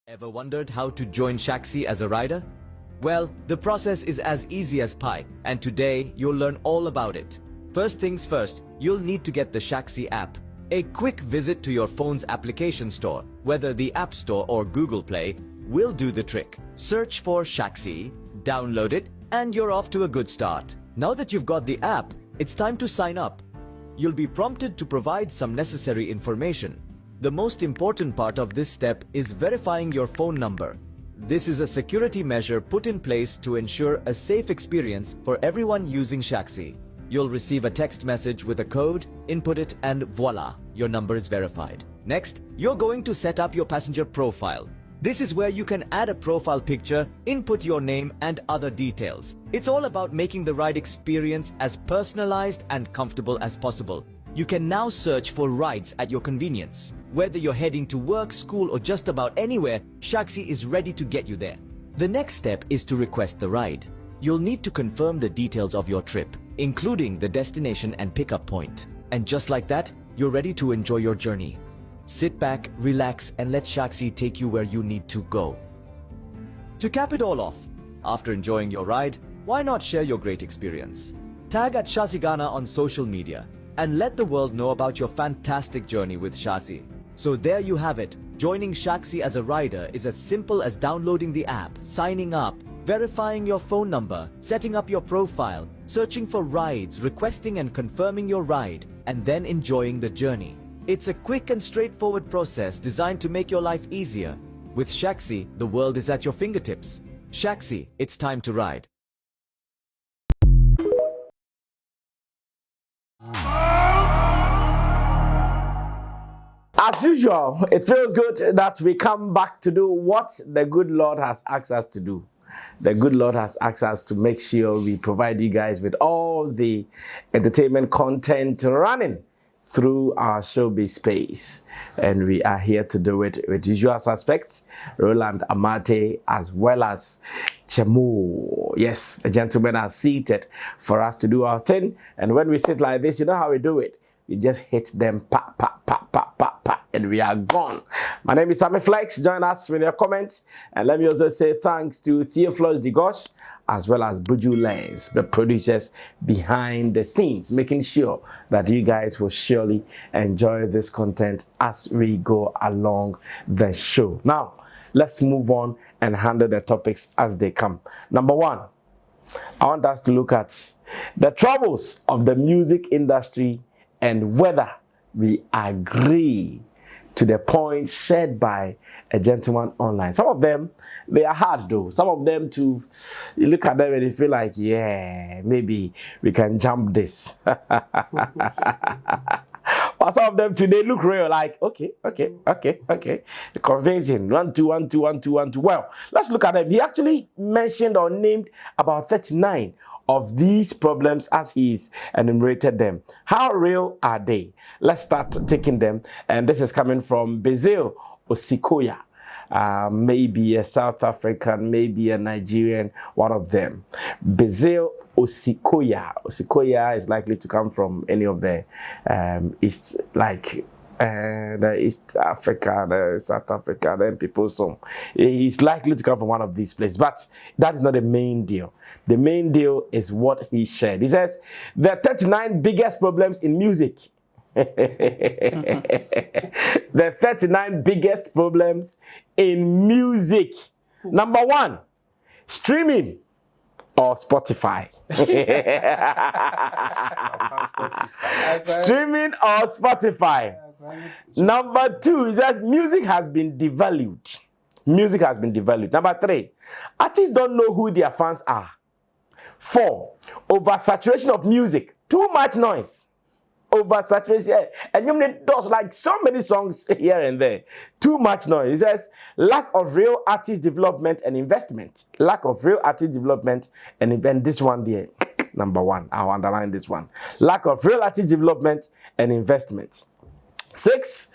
Ever wondered how to join Shaxi as a rider? Well, the process is as easy as pie, and today you'll learn all about it. First things first, you'll need to get the Shaxi app. A quick visit to your phone's application store, whether the App Store or Google Play, will do the trick. Search for Shaxi, download it, and you're off to a good start. Now that you've got the app, it's time to sign up. You'll be prompted to provide some necessary information. The most important part of this step is verifying your phone number. This is a security measure put in place to ensure a safe experience for everyone using Shaxi. You'll receive a text message with a code, input it, and voila, your number is verified. Next, you're going to set up your passenger profile. This is where you can add a profile picture, input your name, and other details. It's all about making the ride experience as personalized and comfortable as possible. You can now search for rides at your convenience. Whether you're heading to work, school, or just about anywhere, Shaxi is ready to get you there. The next step is to request the ride. You'll need to confirm the details of your trip, including the destination and pickup point. And just like that, you're ready to enjoy your journey. Sit back, relax, and let Shaxi take you where you need to go. To cap it all off, after enjoying your ride, why not share your great experience? Tag at Shasigana on social media and let the world know about your fantastic journey with Shaxi. So there you have it. Joining Shaxi as a rider is as simple as downloading the app, signing up, verifying your phone number, setting up your profile, searching for rides, requesting and confirming your ride, and then enjoying the journey. It's a quick and straightforward process designed to make your life easier. With Shaxi, the world is at your fingertips. Shaxi, it's time to ride. As usual, it feels good that we come back to do what the good Lord has asked us to do. The good Lord has asked us to make sure we provide you guys with all the entertainment content running through our showbiz space. And we are here to do it with usual suspects, Roland Amate, as well as Chemo. Yes, the gentlemen are seated for us to do our thing. And when we sit like this, you know how we do it. We just hit them, pa, pa, pa, pa, pa, pa, and we are gone. My name is Sammy Flex. Join us with your comments. And let me also say thanks to Theophilus Digosh, as well as Buju Lens, the producers behind the scenes, making sure that you guys will surely enjoy this content as we go along the show. Now, let's move on and handle the topics as they come. Number one, I want us to look at the troubles of the music industry and whether we agree to the points shared by a gentleman online. Some of them, they are hard though. Some of them too, you look at them and you feel like, yeah, maybe we can jump this. But some of them too, they look real, like, okay. Convincing, 1, 2, 1, 2, 1, 2, 1, 2. Well, let's look at them. He actually mentioned or named about 39 of these problems as he's enumerated them. How real are they? Let's start taking them. And this is coming from David Osei. Maybe a South African, maybe a Nigerian, one of them. David Osei. Osei is likely to come from any of the East, like the East Africa, the South Africa, then people some. He's likely to come from one of these places, but that is not the main deal. The main deal is what he shared. He says, the 39 biggest problems in music. The 39 biggest problems in music. Number one, streaming or Spotify. Streaming or Spotify. Number two, it says music has been devalued. Music has been devalued. Number three, artists don't know who their fans are. 4, oversaturation of music. Too much noise. Oversaturation. And you need those like so many songs here and there. Too much noise. It says lack of real artist development and investment. Lack of real artist development and this one there. Number one, I'll underline this one. Lack of real artist development and investment. 6,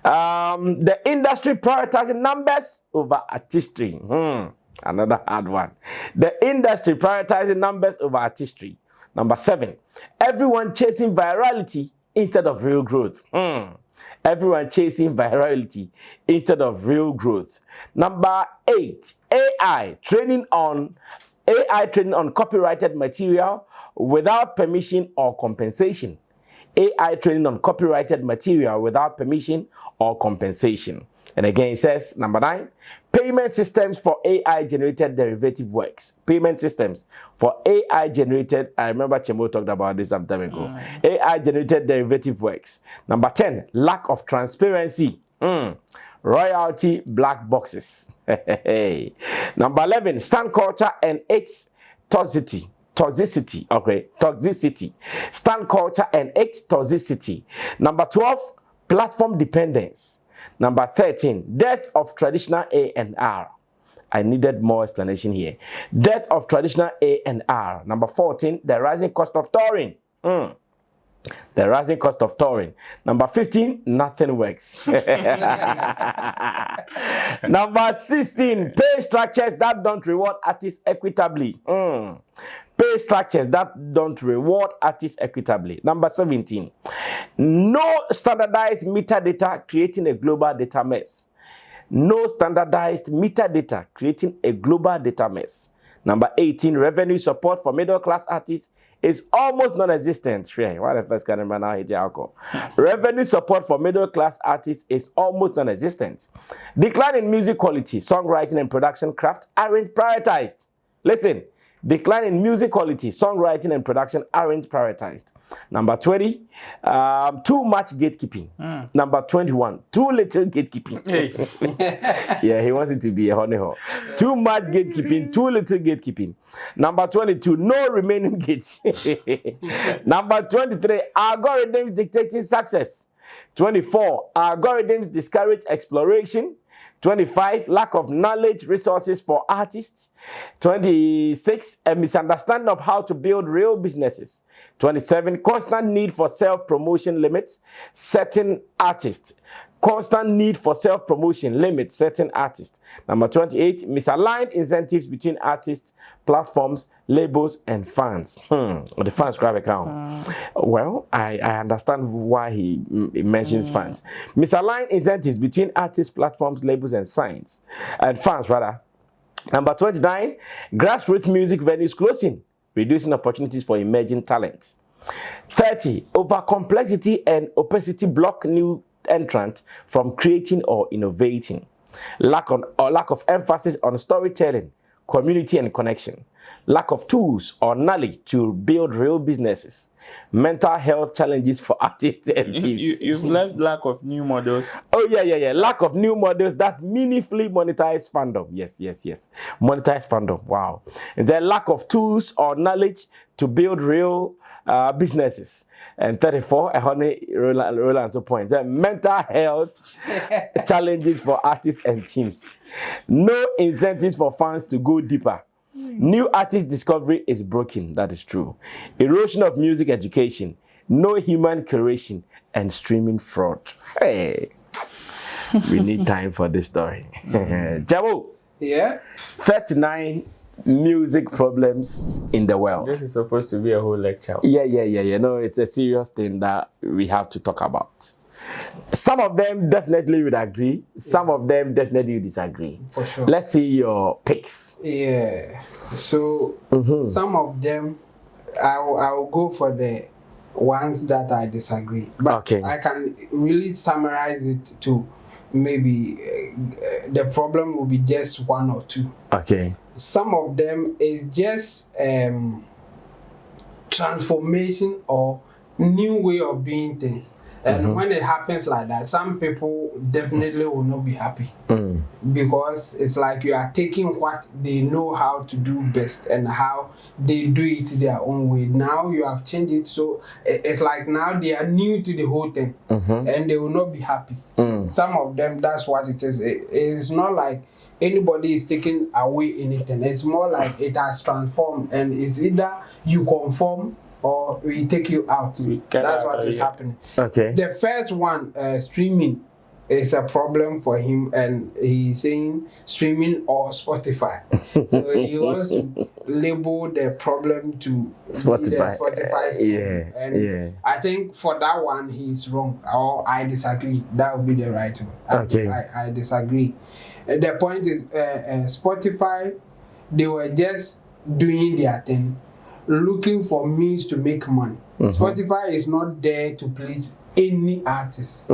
the industry prioritizing numbers over artistry. Another hard one. The industry prioritizing numbers over artistry. Number 7, everyone chasing virality instead of real growth. Everyone chasing virality instead of real growth. Number 8, AI training on copyrighted material without permission or compensation. AI training on copyrighted material without permission or compensation. And again, it says, number 9, payment systems for AI-generated derivative works. Payment systems for AI-generated, I remember Chemo talked about this some time ago. AI-generated derivative works. Number 10, lack of transparency. Royalty black boxes. Number 11, stand culture and its toxicity. Toxicity. Stand culture and its toxicity. Number 12, platform dependence. Number 13, death of traditional A&R. I needed more explanation here. Death of traditional A&R. Number 14, the rising cost of touring. The rising cost of touring. Number 15, nothing works. Number 16, pay structures that don't reward artists equitably. Pay structures that don't reward artists equitably. Number 17, no standardized metadata creating a global data mess. No standardized metadata creating a global data mess. Number 18, revenue support for middle-class artists is almost non-existent. What the first can now hit alcohol? Revenue support for middle-class artists is almost non-existent. Decline in music quality, songwriting and production craft aren't prioritized. Listen, decline in music quality, songwriting and production aren't prioritized. Number 20, too much gatekeeping. Number 21, too little gatekeeping. Yeah, he wants it to be a honey hole. Too much gatekeeping, too little gatekeeping. Number 22, no remaining gates. Number 23, algorithms dictating success. 24, algorithms discourage exploration. 25, lack of knowledge, resources for artists. 26, a misunderstanding of how to build real businesses. 27, constant need for self-promotion limits certain artists. Constant need for self-promotion limits certain artists. Number 28, misaligned incentives between artists, platforms, labels, and fans. Or the fans grab account. Well, I understand why he mentions fans. Misaligned incentives between artists, platforms, labels, and fans rather. Number 29, grassroots music venues closing, reducing opportunities for emerging talent. 30, over complexity and opacity block new entrant from creating or innovating. Lack of emphasis on storytelling, community and connection. Lack of tools or knowledge to build real businesses. Mental health challenges for artists and teams. You've left lack of new models. Oh, yeah. Lack of new models that meaningfully monetize fandom. Yes. Monetize fandom. Wow. And then lack of tools or knowledge to build real businesses. And 34, Roland's point. Mental health challenges for artists and teams. No incentives for fans to go deeper. New artist discovery is broken. That is true. Erosion of music education. No human curation and streaming fraud. Hey, we need time for this story. Jabo. Yeah. 39 music problems in the world. This is supposed to be a whole lecture. Yeah. No, it's a serious thing that we have to talk about. Some of them definitely would agree. Some of them definitely would disagree. For sure. Let's see your picks. Yeah. So some of them, I will go for the ones that I disagree. But Okay. I can really summarize it to maybe the problem will be just one or two. Okay. Some of them is just transformation or new way of doing things. And when it happens like that, some people definitely will not be happy. Because it's like you are taking what they know how to do best and how they do it their own way. Now you have changed it, so it's like now they are new to the whole thing and they will not be happy. Some of them, that's what it is. It's not like anybody is taking away anything. It's more like it has transformed, and it's either you conform or we take you out. That's what is happening. Okay. The first one, streaming. is a problem for him, and he's saying streaming or Spotify. So he wants to label the problem to Spotify. Spotify's Yeah, and yeah. I think for that one he's wrong, or I disagree. That would be the right one. Okay. I disagree. The point is, Spotify, they were just doing their thing, looking for means to make money. Spotify is not there to please any artist.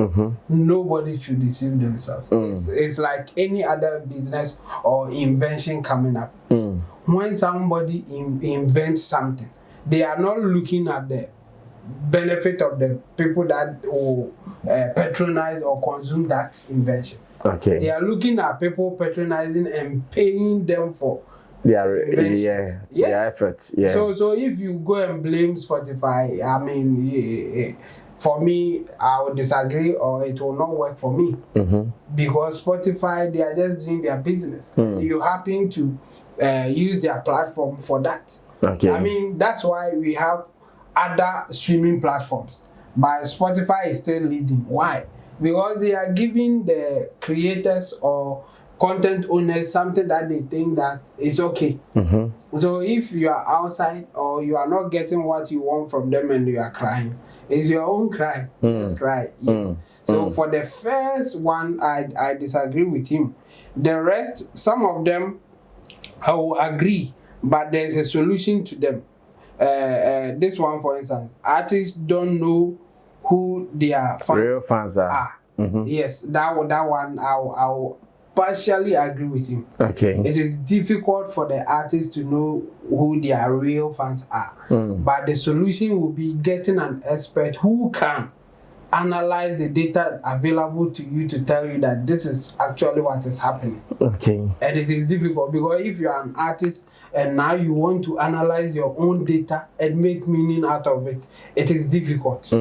Nobody should deceive themselves. It's like any other business or invention coming up. When somebody invents something, they are not looking at the benefit of the people that will patronize or consume that invention. Okay. They are looking at people patronizing and paying them for Their inventions. their efforts. Yeah. So if you go and blame Spotify, I mean, for me, I would disagree, or it will not work for me. Because Spotify, they are just doing their business. You happen to use their platform for that. Okay. I mean, that's why we have other streaming platforms, but Spotify is still leading. Why? Because they are giving the creators or content owners something that they think that is okay. So if you are outside or you are not getting what you want from them and you are crying, it's your own cry. Just cry. Yes. So for the first one, I disagree with him. The rest, some of them, I will agree, but there's a solution to them. This one, for instance, artists don't know who their fans Real fans are. Yes, that one I will partially agree with him. Okay. It is difficult for the artists to know who their real fans are. But the solution will be getting an expert who can analyze the data available to you to tell you that this is actually what is happening. Okay. And it is difficult because if you are an artist and now you want to analyze your own data and make meaning out of it, it is difficult.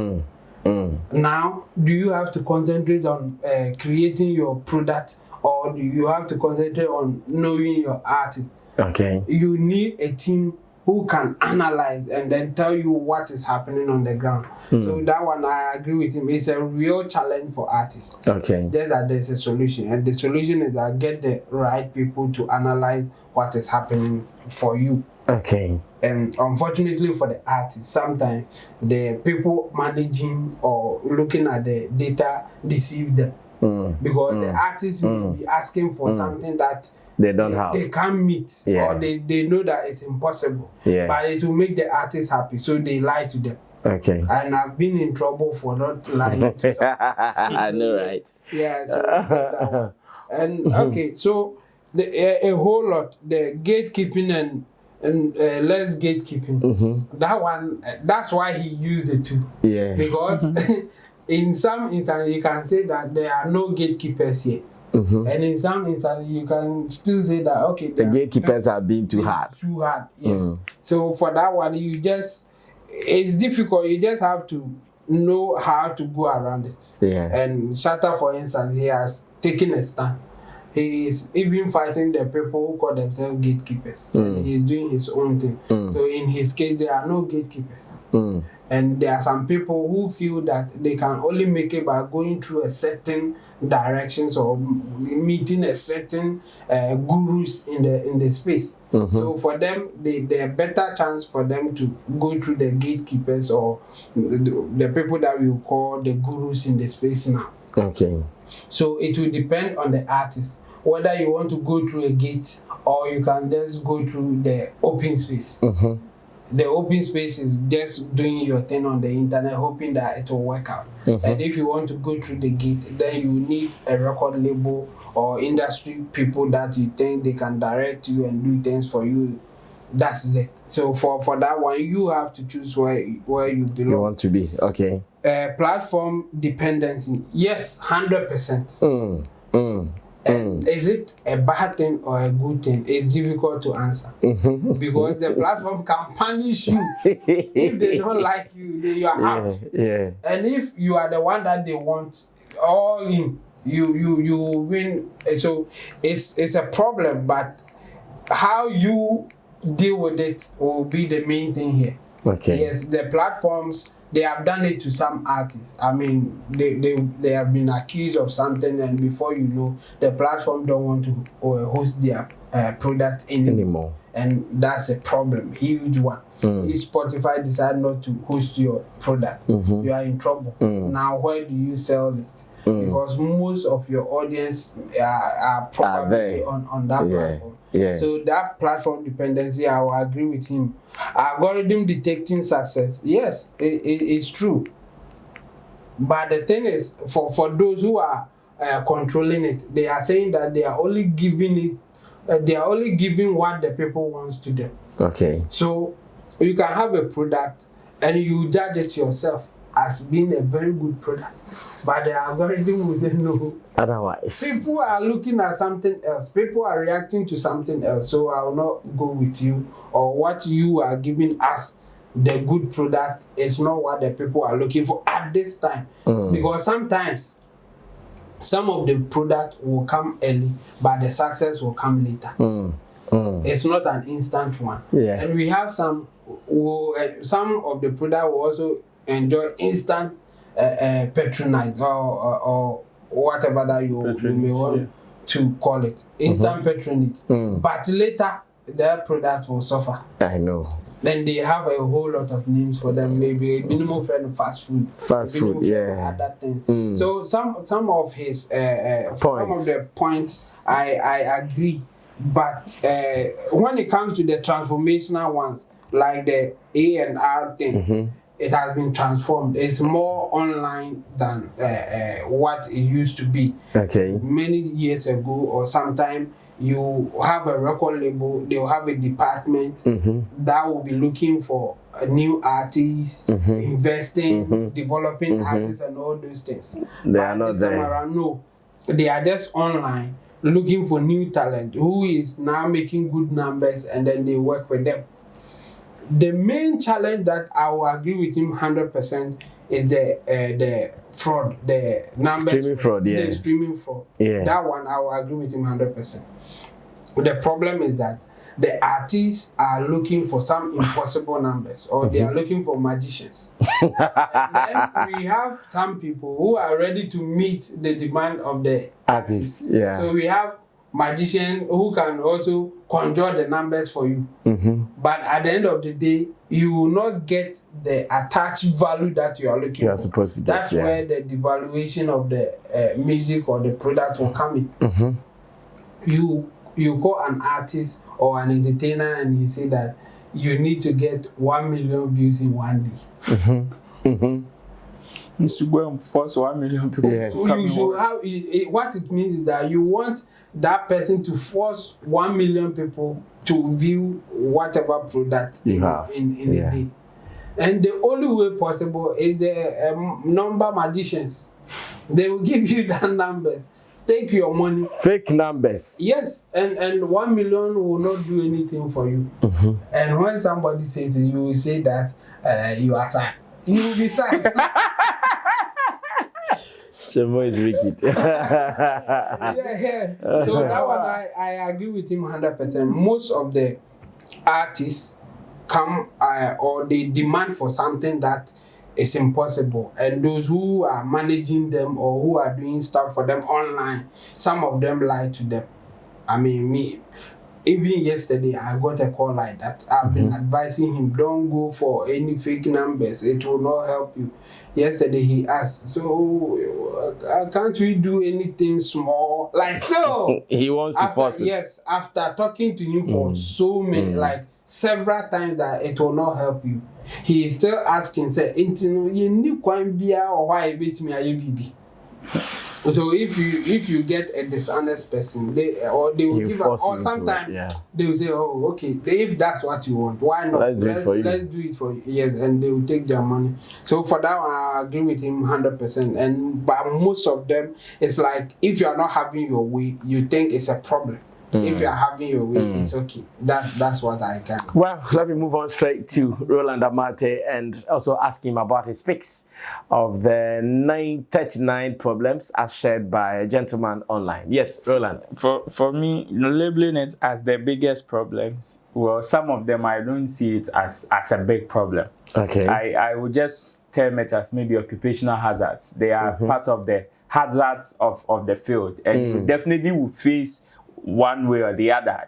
Now, do you have to concentrate on creating your product, or do you have to concentrate on knowing your artist? Okay. You need a team who can analyze and then tell you what is happening on the ground. So that one, I agree with him. It's a real challenge for artists. Okay. Just that there's a solution, and the solution is that get the right people to analyze what is happening for you. Okay. And unfortunately for the artists, sometimes the people managing or looking at the data deceive them. Because the artists will be asking for something that They don't have. they can't meet, Yeah. or they know that it's impossible. Yeah. But it will make the artists happy, so they lie to them. Okay. And I've been in trouble for not lying to some artists. I know, right? Yeah, so that one. And okay, so a whole lot, the gatekeeping and less gatekeeping. That one, that's why he used the two. Yeah. Because in some instances you can say that there are no gatekeepers here. And in some instances you can still say that okay, The gatekeepers are being too hard. Too hard, yes. So for that one, it's difficult. You just have to know how to go around it. Yeah. And Shatta, for instance, he has taken a stand. He is even fighting the people who call themselves gatekeepers. And he's doing his own thing. So in his case, there are no gatekeepers. And there are some people who feel that they can only make it by going through a certain directions or meeting a certain gurus in the space. So for them, the better chance for them to go through the gatekeepers or the people that we call the gurus in the space now. Okay. So it will depend on the artist whether you want to go through a gate or you can just go through the open space. The open space is just doing your thing on the internet, hoping that it will work out. And if you want to go through the gate, then you need a record label or industry people that you think they can direct you and do things for you. That's it. So for that one, you have to choose where you belong. You want to be. Okay. Platform dependency. Yes, 100%. Is it a bad thing or a good thing? It's difficult to answer. Because the platform can punish you. If they don't like you, you are out. Yeah. And if you are the one that they want, all in, you win. So it's a problem, but how you deal with it will be the main thing here. Okay. Yes, the platforms they have done it to some artists. I mean, they have been accused of something, and before you know, the platform don't want to host their product anymore. And that's a problem, huge one. If Spotify decide not to host your product, you are in trouble. Now, where do you sell it? Because most of your audience are probably on that platform. So that platform dependency, I will agree with him. Algorithm detecting success, yes, it's true. But the thing is, for those who are controlling it, they are saying that they are only giving it, they are only giving what the people wants to them. Okay. So you can have a product and you judge it yourself as being a very good product, but the algorithm will say no. Otherwise, People are looking at something else. People are reacting to something else. So I will not go with you, or what you are giving us, the good product, is not what the people are looking for at this time. Because sometimes some of the product will come early, but the success will come later. It's not an instant one. And we have some of the product will also enjoy instant patronize or whatever that you may want to call it, instant patronage. But later, their product will suffer. I know. Then they have a whole lot of names for them, maybe minimum friend fast food, other things. So some of his some of the points I agree, but when it comes to the transformational ones, like the A&R thing, it has been transformed. It's more online than what it used to be. Many years ago, or sometime you have a record label, they'll have a department that will be looking for new artists, investing, developing artists, and all those things. They are not there. Around, no, they are just online looking for new talent who is now making good numbers, and then they work with them. The main challenge that I will agree with him 100% is the fraud, the numbers, streaming fraud, the streaming fraud. That one I will agree with him 100%. The problem is that the artists are looking for some impossible numbers, or they are looking for magicians. And then we have some people who are ready to meet the demand of the artists. So we have magician who can also conjure the numbers for you. But at the end of the day, you will not get the attached value that you are looking for. Supposed to get. That's where the devaluation of the music or the product will come in. You call an artist or an entertainer and you say that you need to get 1 million views in 1 day. You should go and force 1 million people. You should have, what it means is that you want that person to force 1 million people to view whatever product you have in a day. And the only way possible is the number magicians. They will give you that numbers. Take your money. Fake numbers. Yes, and 1 million will not do anything for you. And when somebody says it, you will say that you are sad. You will be sad. Chemo is wicked. So that one I agree with him 100%. Most of the artists come or they demand for something that is impossible, and those who are managing them or who are doing stuff for them online, some of them lie to them. I mean, even yesterday I got a call like that. I've been advising him, don't go for any fake numbers, it will not help you. Yesterday he asked, so can't we do anything small? Like, still he wants to force it. Yes, after talking to him for so many, like several times, that it will not help you. He is still asking, say, you need Kwambia or why bit me a baby. So if you get a dishonest person, they will give up, or sometimes they will say, oh, okay, if that's what you want, why not? Let's do it for you. Yes, and they will take their money. So for that one, I agree with him 100%. But most of them, it's like, if you are not having your way, you think it's a problem. If you are having your way, it's okay. That's what I can. Well, let me move on straight to Roland Amate and also ask him about his picks of the 939 problems as shared by a gentleman online. Yes, Roland. For me, labeling it as the biggest problems, well, some of them I don't see it as a big problem. Okay. I would just term it as maybe occupational hazards. They are part of the hazards of the field, and you definitely will face one way or the other.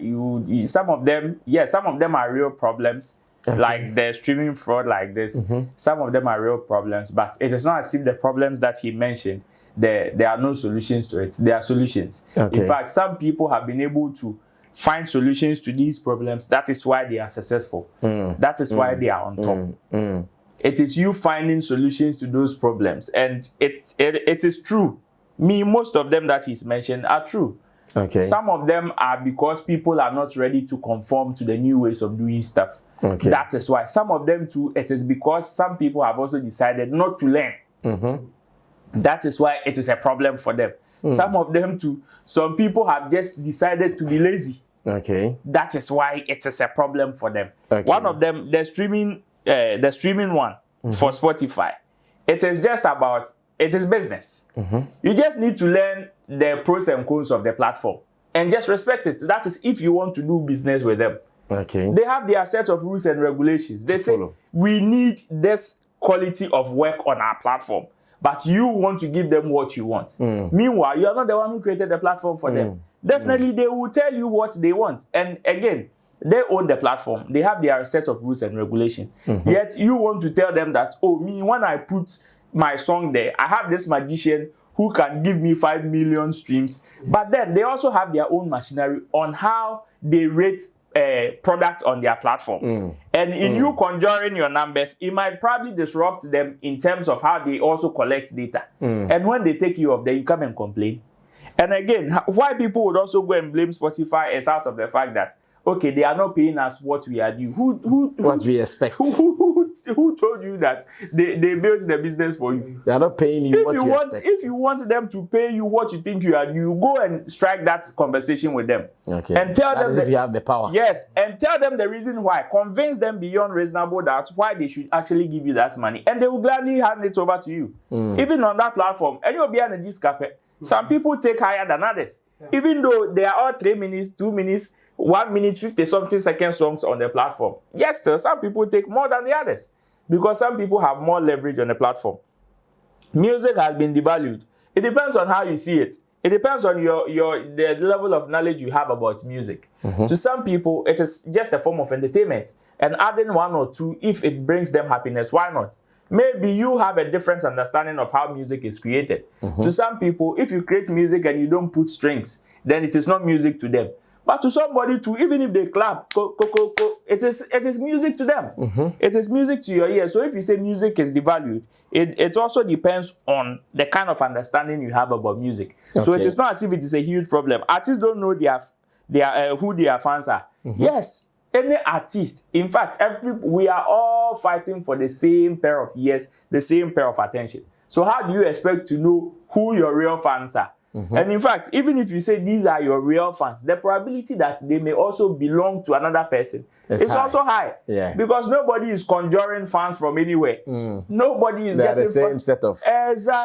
Some of them are real problems. Like the streaming fraud like this, some of them are real problems, but it is not as if the problems that he mentioned, there are no solutions to it. There are solutions. In fact, some people have been able to find solutions to these problems. That is why they are successful. That is why they are on top. It is you finding solutions to those problems, and it is true. Most of them that he's mentioned are true. Some of them are because people are not ready to conform to the new ways of doing stuff. That is why. Some of them too, it is because some people have also decided not to learn. That is why it is a problem for them. Some of them too, some people have just decided to be lazy. That is why it is a problem for them. One of them, the streaming one for Spotify, it is just about, it is business. You just need to learn the pros and cons of the platform and just respect it. That is if you want to do business with them. They have their set of rules and regulations. They say, we need this quality of work on our platform, but you want to give them what you want. Meanwhile, you are not the one who created the platform for them. Definitely, they will tell you what they want. And again, they own the platform. They have their set of rules and regulations. Yet, you want to tell them that, oh, when I put my song there, I have this magician who can give me 5 million streams. But then, they also have their own machinery on how they rate product on their platform. And in you conjuring your numbers, it might probably disrupt them in terms of how they also collect data. And when they take you off there, you come and complain. And again, why people would also go and blame Spotify is out of the fact that, okay, they are not paying us what we are due. What we expect. Who told you that they built the business for you? They are not paying you what you expect. If you want them to pay you what you think you are due, go and strike that conversation with them. And tell them if you have the power. Yes, and tell them the reason why. Convince them beyond reasonable doubt why they should actually give you that money. And they will gladly hand it over to you. Even on that platform. And you'll be on the Gakpe. Some people take higher than others. Even though they are all 3 minutes, 2 minutes, 1 minute, 50-something second songs on the platform. Yes, still, some people take more than the others because some people have more leverage on the platform. Music has been devalued. It depends on how you see it. It depends on the level of knowledge you have about music. To some people, it is just a form of entertainment. And adding 1 or 2, if it brings them happiness, why not? Maybe you have a different understanding of how music is created. To some people, if you create music and you don't put strings, then it is not music to them. But to somebody too, even if they clap, it is music to them. It is music to your ear. So if you say music is devalued, it also depends on the kind of understanding you have about music. So it is not as if it is a huge problem. Artists don't know who their fans are. Yes, any artist. In fact, we are all fighting for the same pair of ears, the same pair of attention. So how do you expect to know who your real fans are? And in fact, even if you say these are your real fans, the probability that they may also belong to another person is also high. Because nobody is conjuring fans from anywhere. Nobody is getting the same set of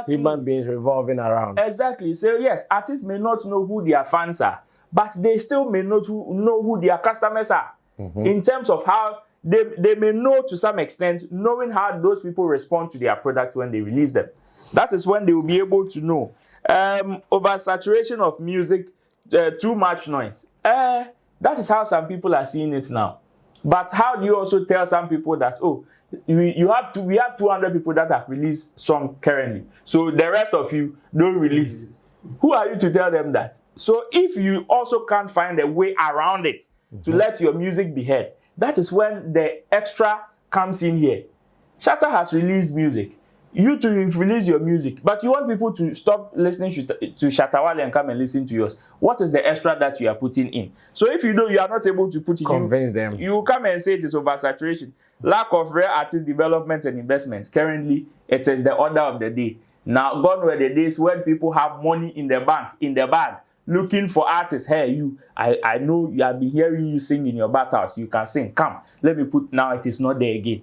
human beings revolving around. Exactly. So yes, artists may not know who their fans are, but they still may not know who their customers are. In terms of how they may know to some extent, knowing how those people respond to their product when they release them. That is when they will be able to know. Oversaturation of music, too much noise. That is how some people are seeing it now. But how do you also tell some people that, oh, we have 200 people that have released song currently, so the rest of you don't release? Who are you to tell them that? So if you also can't find a way around it to let your music be heard, that is when the extra comes in here. Shatta has released music. You too, you've released your music, but you want people to stop listening to Shatta Wale and come and listen to yours. What is the extra that you are putting in? So if you know you are not able to put it in, convince them. You come and say it is oversaturation. Lack of rare artist development and investment. Currently, it is the order of the day. Now, gone were the days when people have money in the bank, in the bag, looking for artists. Hey, I know you have been hearing you sing in your bathhouse. You can sing. Come, let me put. Now it is not there again.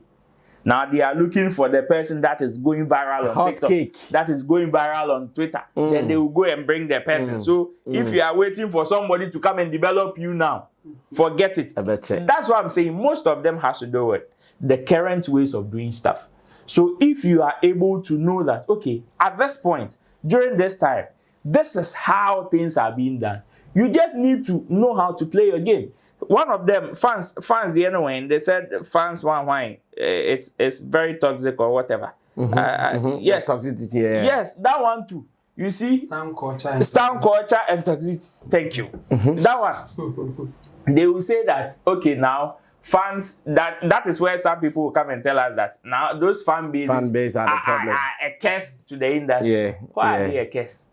Now they are looking for the person that is going viral on TikTok, that is going viral on Twitter. Then they will go and bring the person. So if you are waiting for somebody to come and develop you now, forget it. That's what I'm saying. Most of them has to do with the current ways of doing stuff. So if you are able to know that, okay, at this point, during this time, this is how things are being done. You just need to know how to play your game. One of them, fans, the anyway, they said fans want wine. It's very toxic or whatever. Yes, toxicity. Yeah. Yes, that one too. You see, Stand culture and toxicity. Thank you. That one. They will say that, okay, now fans, that is where some people will come and tell us that now those fan bases are the problem. Are a curse to the industry. Yeah. Why are they a curse?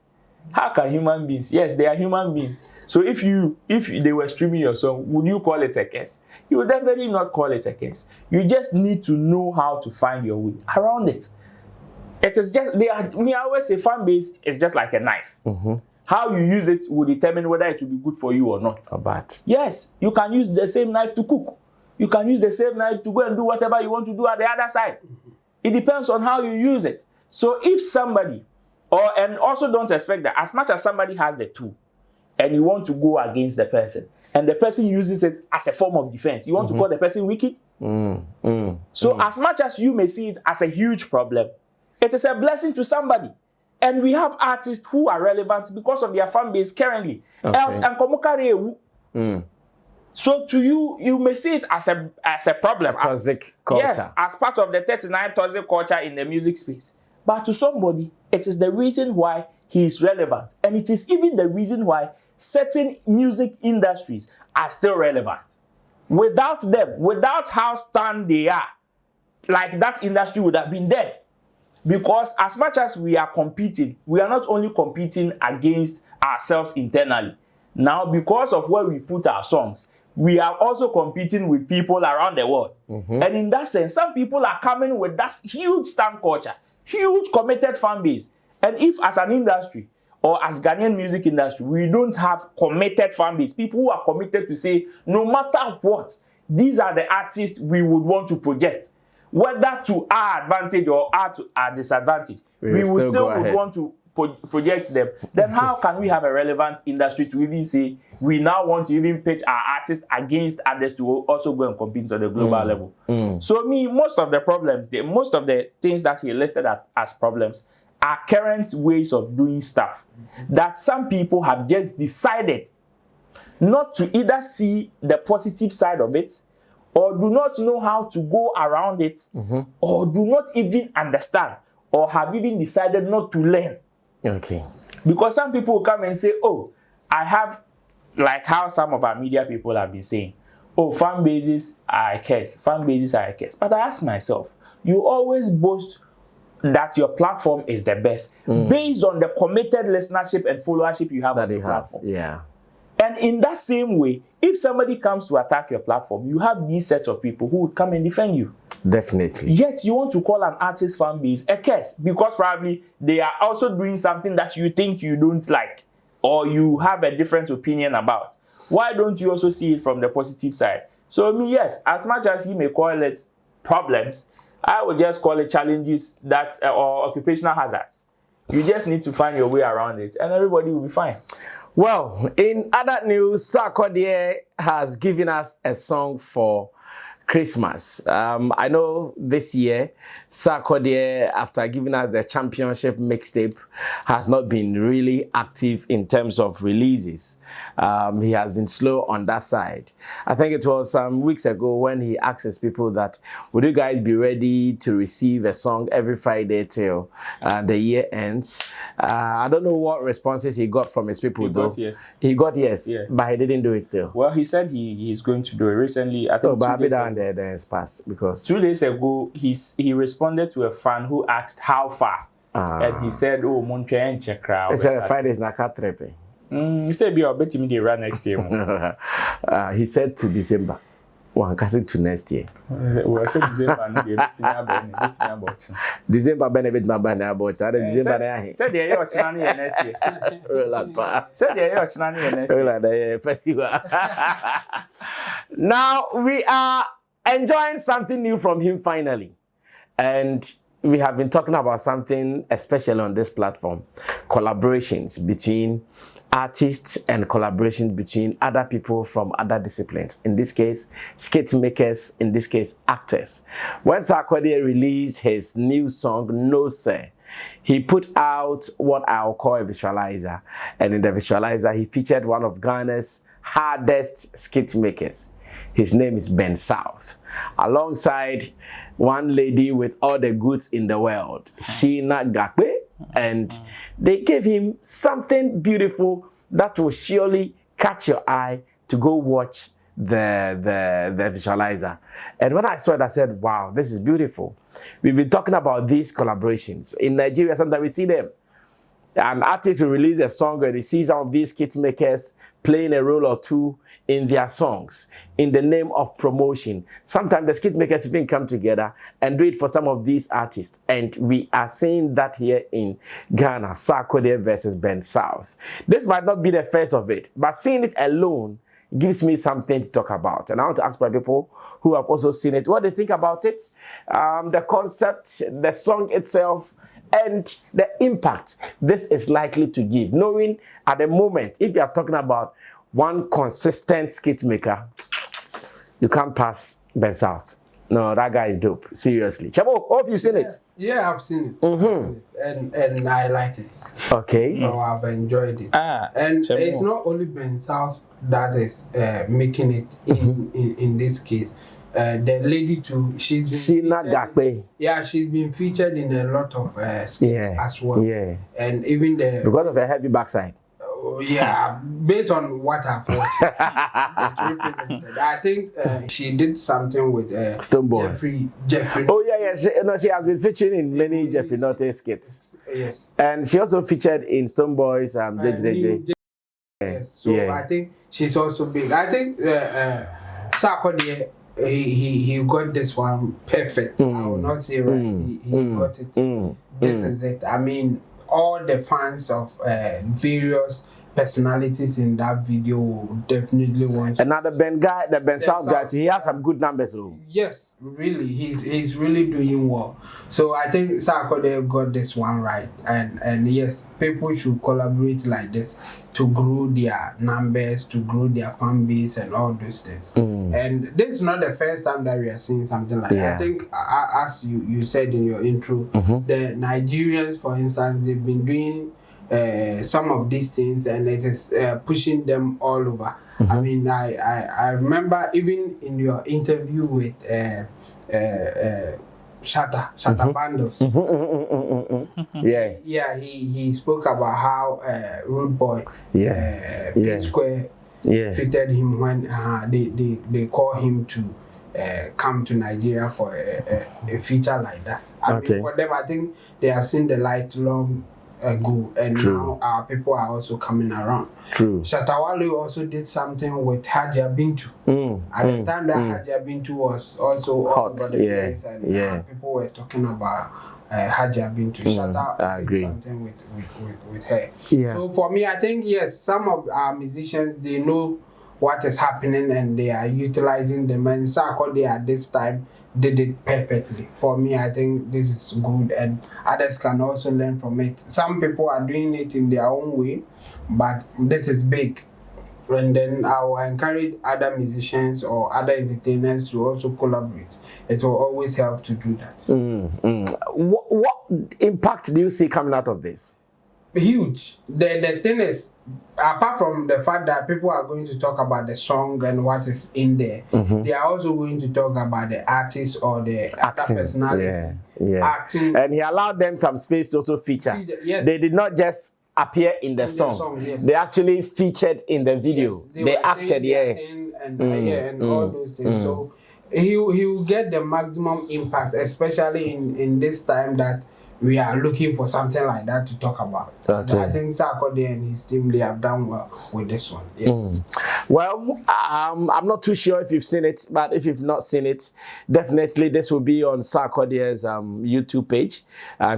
How can human beings? Yes, they are human beings. So if they were streaming your song, would you call it a curse? You would definitely not call it a curse. You just need to know how to find your way around it. It is just I always say fan base is just like a knife. How you use it will determine whether it will be good for you or not. Or bad. Yes, you can use the same knife to cook. You can use the same knife to go and do whatever you want to do at the other side. It depends on how you use it. So if somebody, and also don't expect that as much as somebody has the tool and you want to go against the person and the person uses it as a form of defense, you want to call the person wicked? So as much as you may see it as a huge problem, it is a blessing to somebody. And we have artists who are relevant because of their fan base currently. Okay. Else, and so to you, you may see it as a problem. Toxic culture. Yes, as part of the 39 toxic culture in the music space. But to somebody, it is the reason why he is relevant. And it is even the reason why certain music industries are still relevant. Without them, without how stand they are, like that industry would have been dead. Because as much as we are competing, we are not only competing against ourselves internally. Now, because of where we put our songs, we are also competing with people around the world. And in that sense, some people are coming with that huge stan culture, huge committed fan base. And if as an industry or as Ghanaian music industry, we don't have committed fan base, people who are committed to say, no matter what, these are the artists we would want to project. Whether to our advantage or to our disadvantage, we will still would want to project them. Then how can we have a relevant industry to even say we now want to even pitch our artists against others to also go and compete on the global level? So most of the problems, most of the things that he listed as problems are current ways of doing stuff that some people have just decided not to either see the positive side of it, or do not know how to go around it, or do not even understand, or have even decided not to learn. Okay. Because some people will come and say, oh, I have, like how some of our media people have been saying, oh, fan bases are a curse, fan bases are a curse. But I ask myself, you always boast that your platform is the best, based on the committed listenership and followership you have on the platform. Yeah. And in that same way, if somebody comes to attack your platform, you have these sets of people who would come and defend you. Definitely. Yet you want to call an artist fan base a curse because probably they are also doing something that you think you don't like or you have a different opinion about. Why don't you also see it from the positive side? So yes, as much as you may call it problems, I would just call it challenges that or occupational hazards. You just need to find your way around it and everybody will be fine. Well, in other news, Sarkodie has given us a song for Christmas. I know this year, Sarkodie, after giving us the championship mixtape, has not been really active in terms of releases. He has been slow on that side. I think it was some weeks ago when he asked his people that, would you guys be ready to receive a song every Friday till the year ends? I don't know what responses he got from his people, though. He got yes, yeah. But he didn't do it still. Well, he said he's going to do it recently. I think there is past because 2 days ago he responded to a fan who asked how far, and he said, "Oh, Montre and Chekra." He said 5 days na katrepe. He said, "Be bet me they run next year." He said to December. Well, I'm to next year. Well, I said December. December benefit my banner about that. December. Said the year Chinese next year. Said the year Chinese next year. Now we are enjoying something new from him finally, and we have been talking about something especially on this platform, collaborations between artists and collaborations between other people from other disciplines. In this case, skit makers, in this case, actors. When Sarkodie released his new song, No Sir, he put out what I'll call a visualizer. And in the visualizer, he featured one of Ghana's hardest skit makers. His name is Ben South, alongside one lady with all the goods in the world, Sheena Gakpe, and they gave him something beautiful that will surely catch your eye to go watch the visualizer. And when I saw it, I said, wow, this is beautiful. We've been talking about these collaborations. In Nigeria, sometimes we see them. An artist will release a song and you see some of these skit makers playing a role or two in their songs in the name of promotion. Sometimes the skit makers even come together and do it for some of these artists. And we are seeing that here in Ghana, Sarkodie versus Ben South. This might not be the first of it, but seeing it alone gives me something to talk about. And I want to ask my people who have also seen it, what they think about it, the concept, the song itself, and the impact this is likely to give. Knowing at the moment, if you are talking about one consistent skit maker, you can't pass Ben South. No, that guy is dope. Seriously. Chabo, hope you've seen it. Yeah, I've seen it. And I like it. Okay. So I've enjoyed it. And Chabo. it's not only Ben South that is making it in this case. The lady too, Sheena Gakpe. Yeah, she's been featured in a lot of skits as well. Yeah. And even the Because of her heavy backside. yeah, based on what I've watched, I think she did something with Stoneboy. Jeffrey. Oh yeah. She has been featured in many Jeffrey Notte skits. Yes. And she also featured in Stoneboy's JDM. Yes. So I think she's also big. I think Sarkodie, he got this one perfect. I will not say right. He got it. This is it. I mean, all the fans of various personalities in that video will definitely want. Another Ben guy, the Ben South guy, he has some good numbers. Oh. Yes, really, he's really doing well. So I think Sarkodie got this one right, and yes, people should collaborate like this to grow their numbers, to grow their fan base, and all those things. And this is not the first time that we are seeing something like that. I think, as you said in your intro, the Nigerians, for instance, they've been doing some of these things, and it is pushing them all over. I mean, I remember even in your interview with Shatta Bandos. Yeah, he spoke about how Rude Boy, P-Square, treated him when they call him to come to Nigeria for a feature like that. I mean, for them, I think they have seen the light long ago, and now our people are also coming around. Shatta Wale also did something with Hajia Bintu. At the time that Hajia Bintu was also hot, over the place, and people were talking about Hajia Bintu. Shatta did something with her. So for me, I think yes, some of our musicians, they know what is happening and they are utilizing them. And Sarkodie at this time did it perfectly. For me, I think this is good, and others can also learn from it. Some people are doing it in their own way, but this is big. And then I will encourage other musicians or other entertainers to also collaborate. It will always help to do that. What impact do you see coming out of this? Huge. The thing is, apart from the fact that people are going to talk about the song and what is in there, they are also going to talk about the artist or the actor personality. Acting. And he allowed them some space to also feature. Yes. They did not just appear in the song. They actually featured in the video. Yes, they acted, and all those things. So he will get the maximum impact, especially in this time that we are looking for something like that to talk about. I think Sarkodie and his team, they have done well with this one. Well, I'm not too sure if you've seen it, but if you've not seen it, definitely this will be on Sarkodie's YouTube page.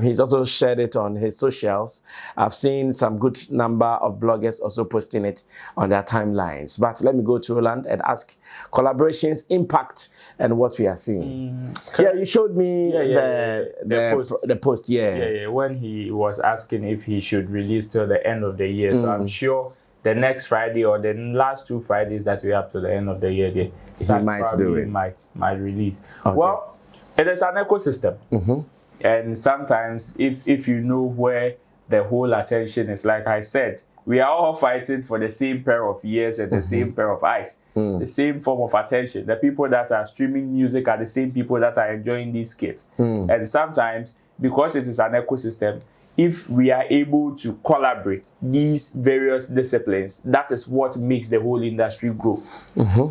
He's also shared it on his socials. I've seen some good number of bloggers also posting it on their timelines. But let me go to Roland and ask collaborations, impact, and what we are seeing. Yeah, you showed me the post. Yeah, when he was asking if he should release till the end of the year. So I'm sure the next Friday or the last 2 Fridays that we have till the end of the year, he might do it. Might release. Okay. Well, it is an ecosystem, and sometimes if you know where the whole attention is, like I said, we are all fighting for the same pair of ears and the same pair of eyes, the same form of attention. The people that are streaming music are the same people that are enjoying these skits, and sometimes because it is an ecosystem, if we are able to collaborate these various disciplines, that is what makes the whole industry grow.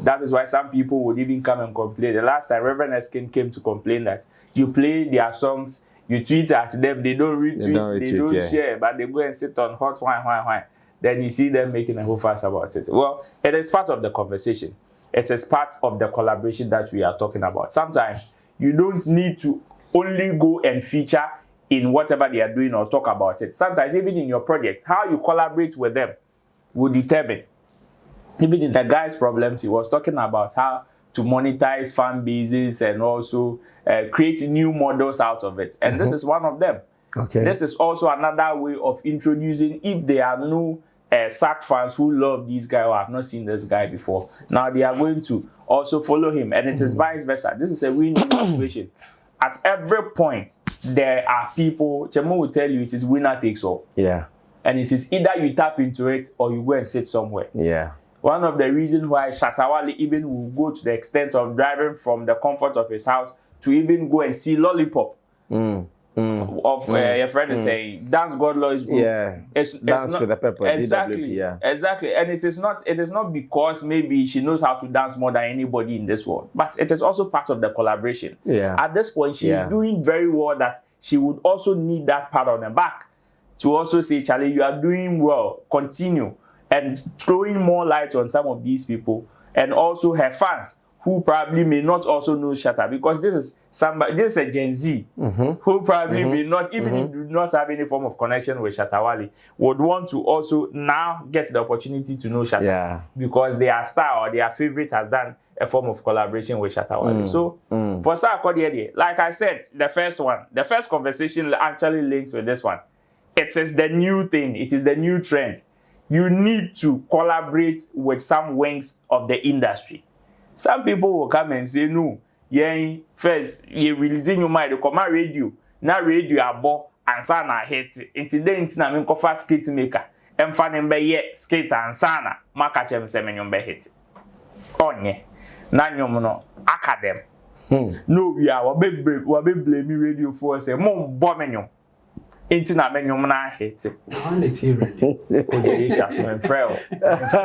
That is why some people would even come and complain. The last time Reverend Eskin came to complain that you play their songs, you tweet at them, they don't retweet, they don't share, but they go and sit on hot wine. Then you see them making a whole fuss about it. Well, it is part of the conversation. It is part of the collaboration that we are talking about. Sometimes you don't need to only go and feature in whatever they are doing or talk about it. Sometimes even in your project, how you collaborate with them will determine. Even in the guy's problems, he was talking about how to monetize fan bases and also create new models out of it. And this is one of them. Okay. This is also another way of introducing, if there are no SAC fans who love this guy or have not seen this guy before, now they are going to also follow him. And it is vice versa. This is a win-win situation. At every point, there are people, Chemo will tell you it is winner takes all. Yeah. And it is either you tap into it or you go and sit somewhere. Yeah. One of the reasons why Shatawale even will go to the extent of driving from the comfort of his house to even go and see Lollipop. Your friend is saying, Dance God Law is good. Yeah. It's Dance not, with the Pepper. Exactly. DWP, yeah. Exactly. And it is not because maybe she knows how to dance more than anybody in this world, but it is also part of the collaboration. Yeah. At this point, she is doing very well that she would also need that pat on the back to also say, Charlie, you are doing well. Continue. And throwing more light on some of these people and also her fans who probably may not also know Shatta, because this is a Gen Z who probably may not, even if do not have any form of connection with Shatawale, would want to also now get the opportunity to know Shatta because their star or their favorite has done a form of collaboration with Shatawale. So for Sarkodie, like I said, the first conversation actually links with this one. It is the new thing. It is the new trend. You need to collaborate with some wings of the industry. Some people will come and say, no, first, you're releasing your mind, you come on radio, now radio abo, and sana hit it. Until then, I'm in coffee skate maker, and finding by yet skate and sana, Makachem Semenum be hit. On ye, Nanyum academ. No, we are be blaming radio for say, Mom bombing. Ain't na men you na hit it. On the tea ready. Okay, just men frail. So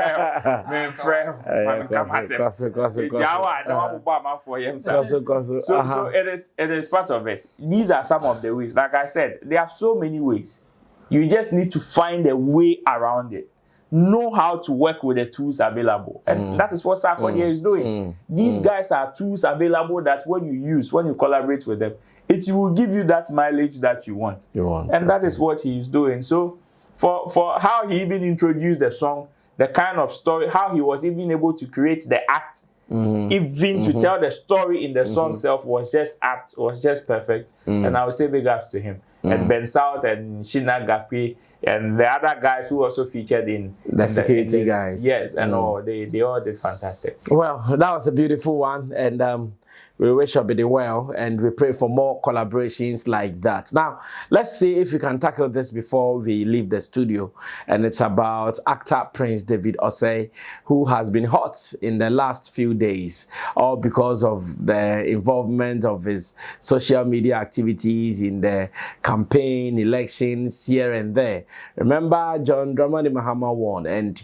it is part of it. These are some of the ways. Like I said, there are so many ways. You just need to find a way around it. Know how to work with the tools available. And that is what Sarkodie is doing. These guys are tools available that when you collaborate with them, it will give you that mileage that you want. And that is what he is doing. So for how he even introduced the song, the kind of story, how he was even able to create the act, even to tell the story in the song itself was just apt, was just perfect. And I would say big ups to him. And Ben South and Sheena Gakpe and the other guys who also featured in the security guys. Yes, and all they all did fantastic. Well, that was a beautiful one, and we wish everybody well, and we pray for more collaborations like that. Now, let's see if we can tackle this before we leave the studio. And it's about actor Prince David Osei, who has been hot in the last few days, all because of the involvement of his social media activities in the campaign, elections here and there. Remember, John Dramani Mahama won, and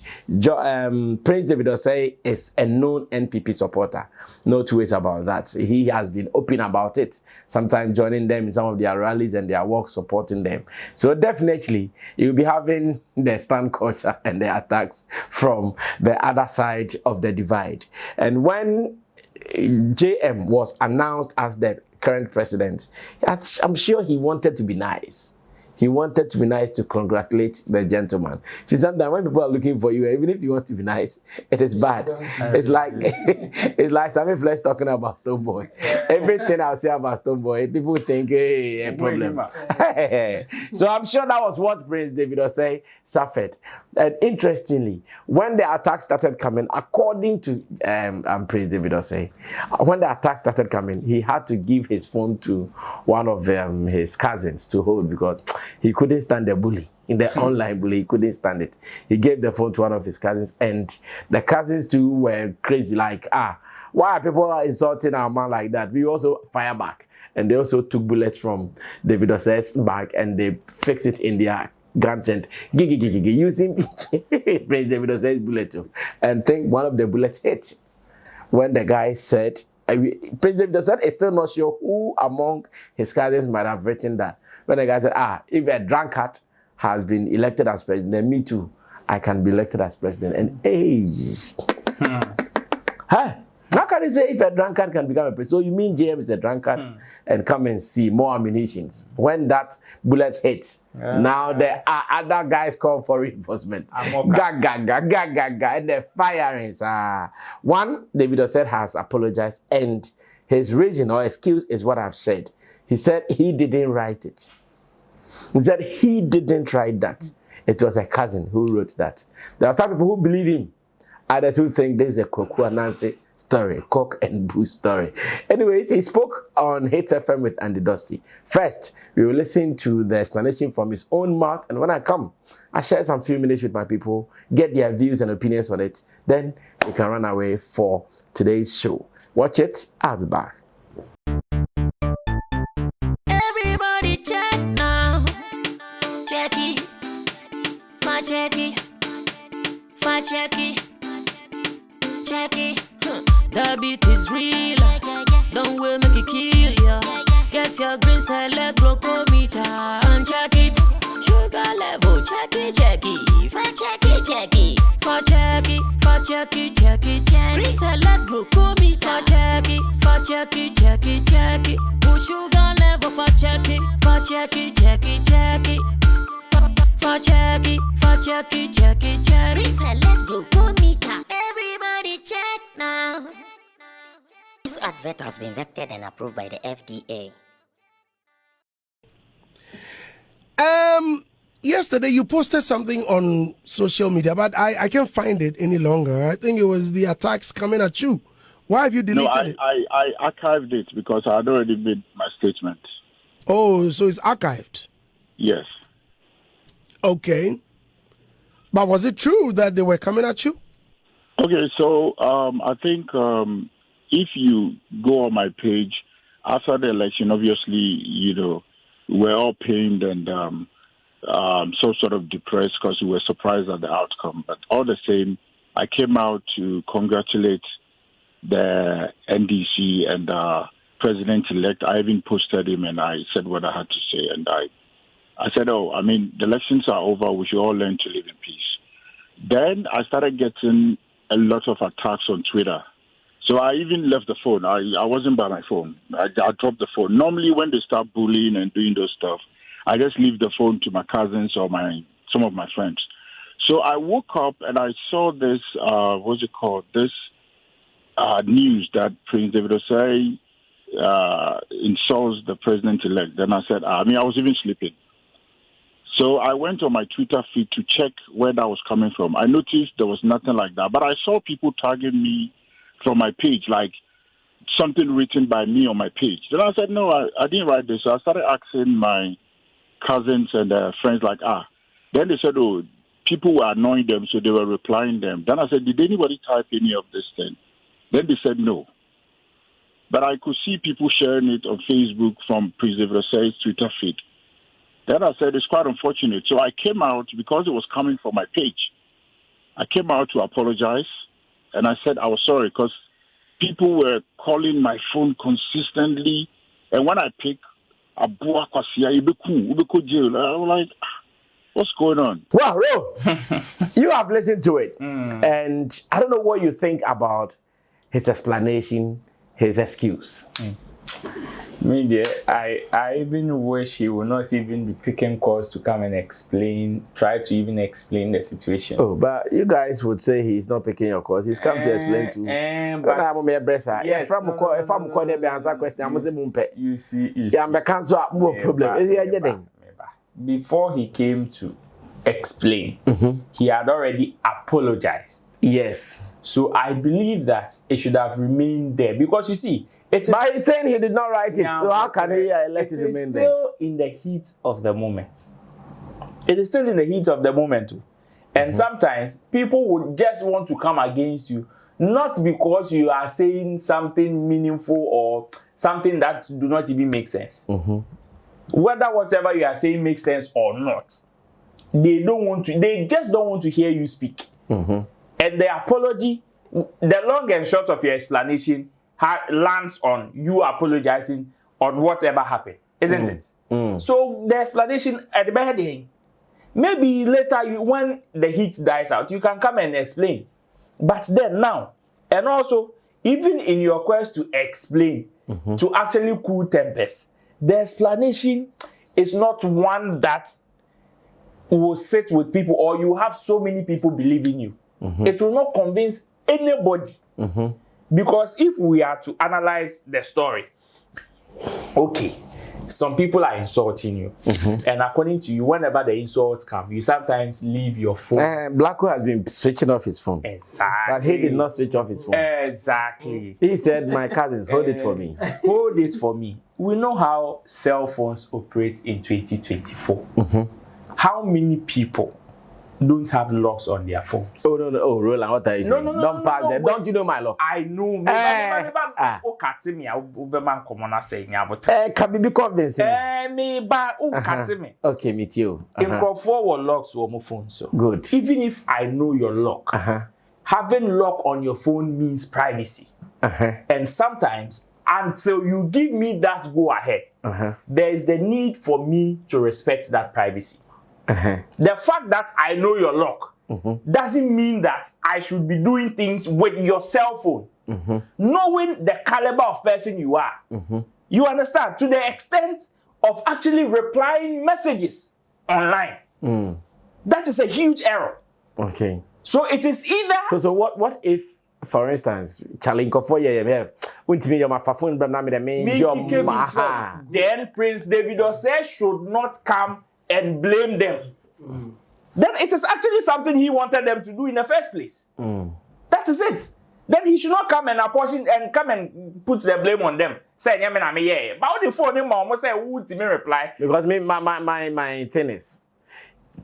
Prince David Osei is a known NPP supporter. No two ways about that. that he has been open about it, sometimes joining them in some of their rallies and their work, supporting them. So definitely, you'll be having the stand culture and the attacks from the other side of the divide. And when JM was announced as the current president, I'm sure he wanted to be nice. He wanted to be nice to congratulate the gentleman. See, sometimes when people are looking for you, even if you want to be nice, it is bad. It's like Sammy Flesh talking about Stonebwoy. Everything I'll say about Stonebwoy, people think, hey, a problem. So I'm sure that was what Prince David Osei suffered. And interestingly, when the attacks started coming, according to Prince David Osei, when the attacks started coming, he had to give his phone to one of his cousins to hold because he couldn't stand the bully. In the online bully, he couldn't stand it. He gave the phone to one of his cousins, and the cousins too were crazy, like, why are people insulting our man like that? We also fire back. And they also took bullets from David Osei's bag and they fixed it in their guns and using Prince David Osei's bullet too. And think one of the bullets hit when the guy said, Prince David Osei is still not sure who among his cousins might have written that. When the guy said, if a drunkard has been elected as president, then me too, I can be elected as president. And how can you say if a drunkard can become a president? So you mean JM is a drunkard and come and see more ammunitions. When that bullet hits, now there are other guys call for reinforcement. And the firings. One, David Osei has apologized, and his reason or excuse is what I've said. He said he didn't write it. He said he didn't write that. It was a cousin who wrote that. There are some people who believe him. Others who think this is a Coco and Nancy story, Cock and Boo story. Anyways, he spoke on Hits FM with Andy Dusty. First, we will listen to the explanation from his own mouth, and when I come, I share some few minutes with my people, get their views and opinions on it. Then we can run away for today's show. Watch it. I'll be back. Everybody check now. Check it. Fa check it. Fa check it. Check it. That beat is real. Don't wait, make it kill ya. Get your green select glucometer and check it. Sugar level, check it, check it. Fa check it, check it. Fa check it, fa check it, check it, check it. Green select glucometer. Fa check it, fa check it, check it, check it. Push sugar level, fa check it, fa check it, check it, check it. Fa check it, fa check it, check it, check it. Green select glucometer. Everybody check now. This advert has been vetted and approved by the FDA. Yesterday you posted something on social media, but I can't find it any longer. I think it was the attacks coming at you. Why have you deleted it? I archived it because I had already made my statement. Oh, so it's archived? Yes. Okay. But was it true that they were coming at you? Okay, so I think if you go on my page after the election, obviously, we're all pained and so sort of depressed because we were surprised at the outcome. But all the same, I came out to congratulate the NDC and President-elect. I even posted him and I said what I had to say. And I said, the elections are over. We should all learn to live in peace. Then I started getting a lot of attacks on Twitter. So I even left the phone. I wasn't by my phone. I dropped the phone. Normally when they start bullying and doing those stuff, I just leave the phone to my cousins or some of my friends. So I woke up and I saw this, this news that Prince David Osei insults the president-elect. Then I said, I was even sleeping. So I went on my Twitter feed to check where that was coming from. I noticed there was nothing like that. But I saw people tagging me from my page, like something written by me on my page. Then I said, no, I didn't write this. So I started asking my cousins and friends like, Then they said, people were annoying them, so they were replying them. Then I said, did anybody type any of this thing? Then they said no. But I could see people sharing it on Facebook from Prince David Osei's Twitter feed. Then I said, it's quite unfortunate. So I came out, because it was coming from my page, I came out to apologize. And I said I was sorry because people were calling my phone consistently. And when I pick, Abua Kwasia, Ibeku jail. I'm like, what's going on? Well, Ro, you have listened to it. And I don't know what you think about his explanation, his excuse. Me there, I even wish he would not even be picking calls to come and try to even explain the situation. Oh, but you guys would say he's not picking your calls. He's come to explain to you see, problem. Before he came to explain, he had already apologized. Yes. So I believe that it should have remained there because you see, it is. But he's saying he did not write it, so how can he let it remain there? It is still in the heat of the moment. It is still in the heat of the moment, too. And sometimes people would just want to come against you, not because you are saying something meaningful or something that do not even make sense. Whether whatever you are saying makes sense or not, they just don't want to hear you speak. And the apology, the long and short of your explanation lands on you apologizing on whatever happened, isn't it? So the explanation at the beginning, maybe later when the heat dies out, you can come and explain. But then now, and also, even in your quest to explain, to actually cool tempers, the explanation is not one that will sit with people or you have so many people believing you. It will not convince anybody. Because if we are to analyze the story, okay, some people are insulting you. And according to you, whenever the insults come, you sometimes leave your phone. Blacko has been switching off his phone. Exactly. But he did not switch off his phone. Exactly. He said, my cousins, hold it for me. Hold it for me. We know how cell phones operate in 2024. How many people don't have locks on their phones? Oh, no. Oh, Roland, what are you saying? Don't pass there. Don't you know my law? I know. Can be convincing. Okay, me too. If for locks on my phone, so good. Even if I know your lock, having lock on your phone means privacy. And sometimes, until you give me that go ahead, there is the need for me to respect that privacy. The fact that I know your lock doesn't mean that I should be doing things with your cell phone. Knowing the caliber of person you are. You understand? To the extent of actually replying messages online. That is a huge error. Okay. So it is either... So what if, for instance, Chalinko for then Prince David Osei should not come and blame them. Then it is actually something he wanted them to do in the first place. That is it. Then he should not come and apportion and come and put the blame on them. Say, yeah, but the phone him almost say, who to me reply? Because my thing is,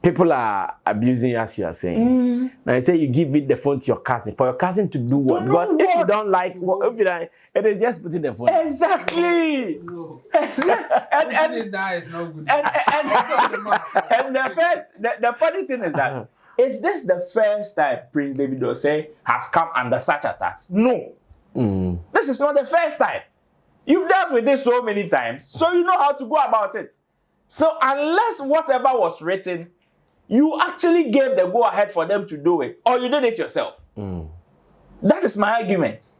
people are abusing, as you are saying. Now, I say you give it the phone to your cousin for your cousin to do what? Because if you don't like, if you don't, it is just putting the phone. Exactly. And that is not good. And the funny thing is that is this the first time Prince David Osei has come under such attacks? No. This is not the first time. You've dealt with this so many times, so you know how to go about it. So unless whatever was written, you actually gave the go-ahead for them to do it, or you did it yourself. That is my argument.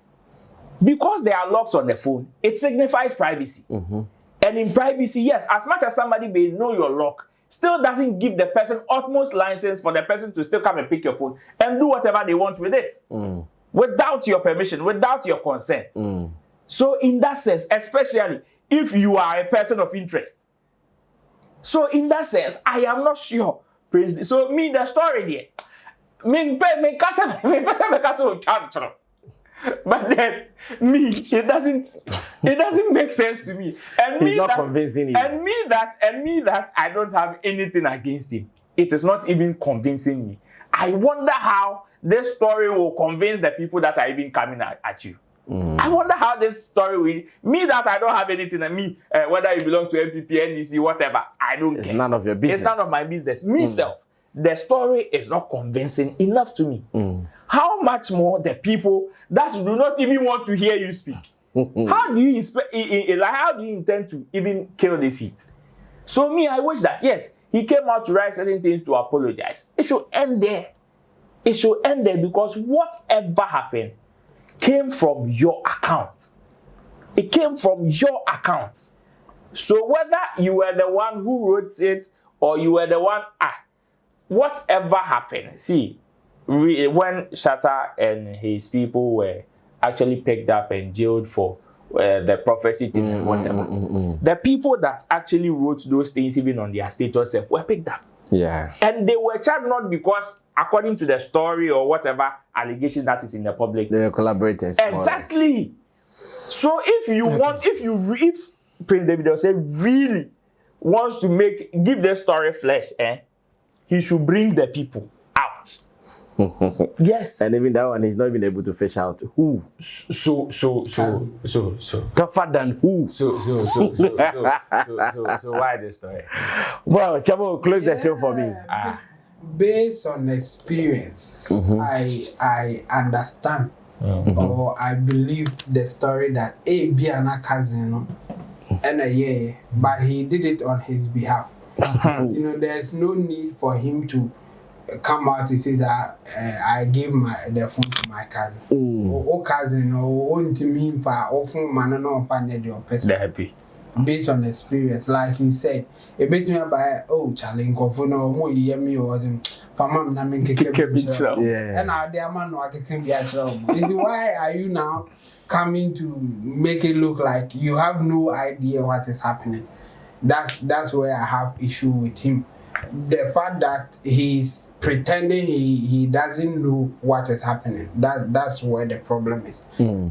Because there are locks on the phone, it signifies privacy. And in privacy, yes, as much as somebody may know your lock, still doesn't give the person utmost license for the person to still come and pick your phone and do whatever they want with it. Without your permission, without your consent. So in that sense, especially if you are a person of interest. So in that sense, I am not sure. So me, the story there. But then me, it doesn't make sense to me. And he's not convincing you. And me that I don't have anything against him. It is not even convincing me. I wonder how this story will convince the people that are even coming at you. I wonder how this story will... Me that I don't have anything, and me, whether you belong to MPP, NDC, whatever, I don't care. It's none of your business. It's none of my business. Myself. the story is not convincing enough to me. How much more the people that do not even want to hear you speak? How do you intend to even kill this heat? So me, I wish that yes, he came out to write certain things to apologize. It should end there. It should end there because whatever happened came from your account. It came from your account. So whether you were the one who wrote it or you were the one, whatever happened, see, when Shatta and his people were actually picked up and jailed for the prophecy thing and whatever, the people that actually wrote those things even on their status were picked up. Yeah. And they were charged not because, according to the story or whatever allegation that is in the public. They were collaborators. Exactly. So if you want, if Prince David Osei really wants to give the story flesh, he should bring the people out. Yes. And even that one, he's not even able to fish out who. So. Tougher than who. So why this story? Well, Chamo, close the show for me. Based on experience, I understand or I believe the story that Biana cousin and but he did it on his behalf. There's no need for him to come out and say that I gave the phone to my cousin. Or cousin or to me for often man no find your person. Happy. Based on experience, like you said, a bit by challenge of no more yemi or famam na me keke and our dear man no can be why are you now coming to make it look like you have no idea what is happening? That's where I have issue with him. The fact that he's pretending he doesn't know what is happening, that's where the problem is.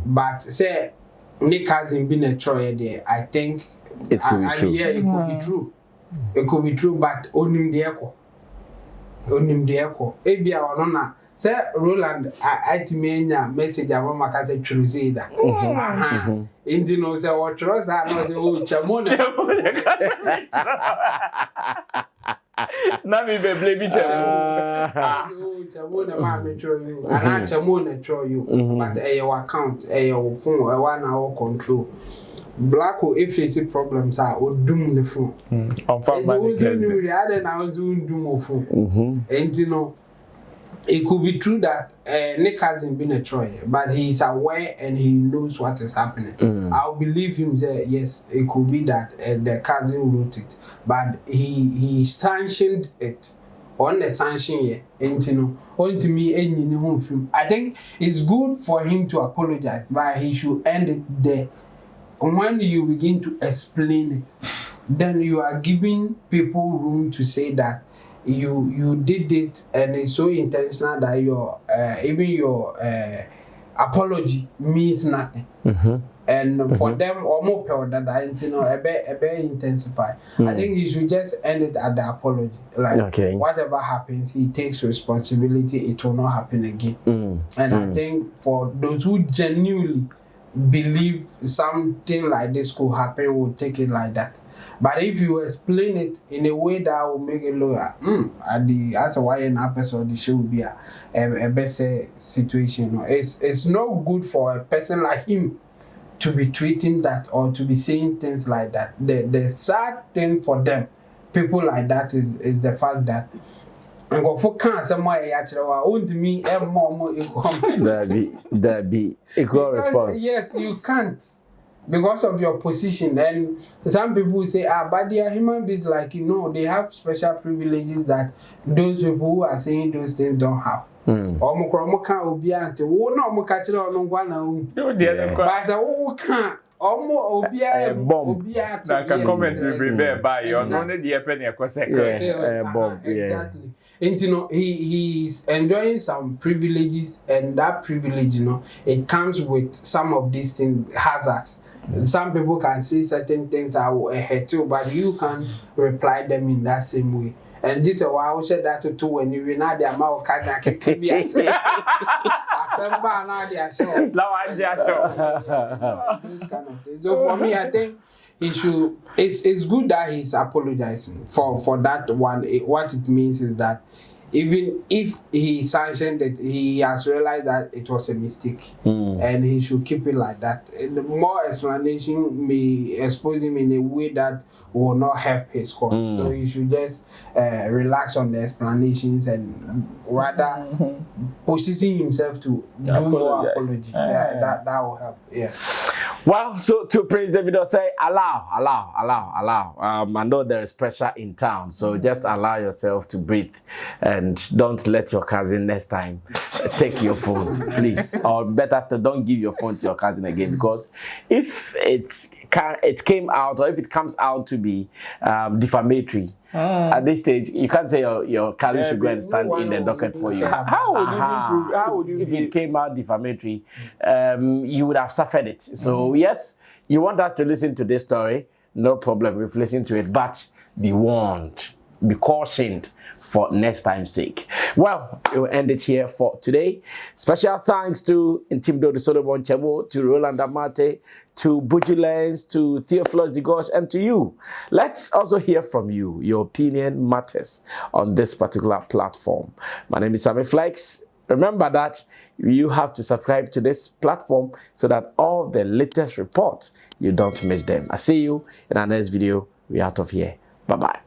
But say Nick hasn't been a Troy there, I think it could be true. Yeah, it could be true. It could be true, but onim the echo. Ebia onona say Roland I message about Makase Crusade. Indi no say what trust are not chamona. Na me be blame chamona ma me throw you. And I chamona throw you. But your account, your phone, one hour control. Black or if it's problems are or doom the phone. On phone and it could be true that Nick hasn't been a Troy, but he's aware and he knows what is happening. I'll believe him say yes, it could be that the cousin wrote it, but he sanctioned it on the sanction and on to me any home film. I think it's good for him to apologize, but he should end it there. When you begin to explain it, then you are giving people room to say that you did it and it's so intentional that your even your apology means nothing. And for them, or more power that a bit intensify. I think you should just end it at the apology. Like whatever happens, he takes responsibility. It will not happen again. And I think for those who genuinely believe something like this could happen, will take it like that. But if you explain it in a way that will make it look like that's why an episode the show will be a better situation. It's not good for a person like him to be tweeting that or to be saying things like that. The sad thing for them, people like that, is the fact that and go for cancer my own to me more that be equal response. Yes, you can't because of your position. And some people say but they are human beings like they have special privileges that those people who are saying those things don't have. But exactly. And he's enjoying some privileges, and that privilege, it comes with some of these things, hazards. Some people can say certain things I will hurt you, but you can reply them in that same way. And this is why I will say that to when you win out the amount can be those kind of things. So for me, I think it's good that he's apologizing for that one. What it means is that even if he sanctioned it, he has realized that it was a mistake, and he should keep it like that. And the more explanation may expose him in a way that will not help his cause. So he should just relax on the explanations and rather position himself to do more apology. That will help. Yeah. Well, so to Prince David Osei, allow. I know there is pressure in town, so just allow yourself to breathe and don't let your cousin next time take your phone, please. Or better still, don't give your phone to your cousin again, because if it came out, or if it comes out to be defamatory, at this stage, you can't say your cousin should go and stand in the docket for you. How would you prove? How would you? If it came out defamatory, you would have suffered it. So yes, you want us to listen to this story, no problem. We've listened to it, but be warned, be cautioned for next time's sake. Well, we'll end it here for today. Special thanks to Intimdo de Solomon Chemo, to Roland Amate, to Bujulens, to Theophilus Digosh, and to you. Let's also hear from you. Your opinion matters on this particular platform. My name is Sammy Flex. Remember that you have to subscribe to this platform so that all the latest reports, you don't miss them. I see you in our next video. We're out of here. Bye-bye.